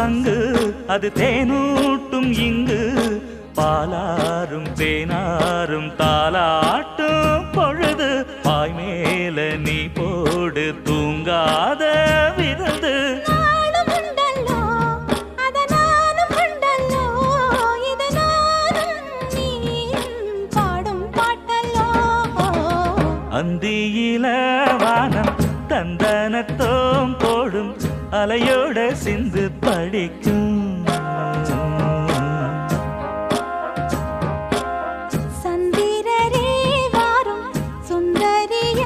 சங்கு அது தேனூட்டும் இங்கு பாலாரும் தேனாரும் தாலாட்டும் பொழுது பாய் மேல நீ போடு தூங்காத விருந்து அந்தியில வானம் தந்தனத்தோம் போடும் அலையோட சிந்து படிக்கும்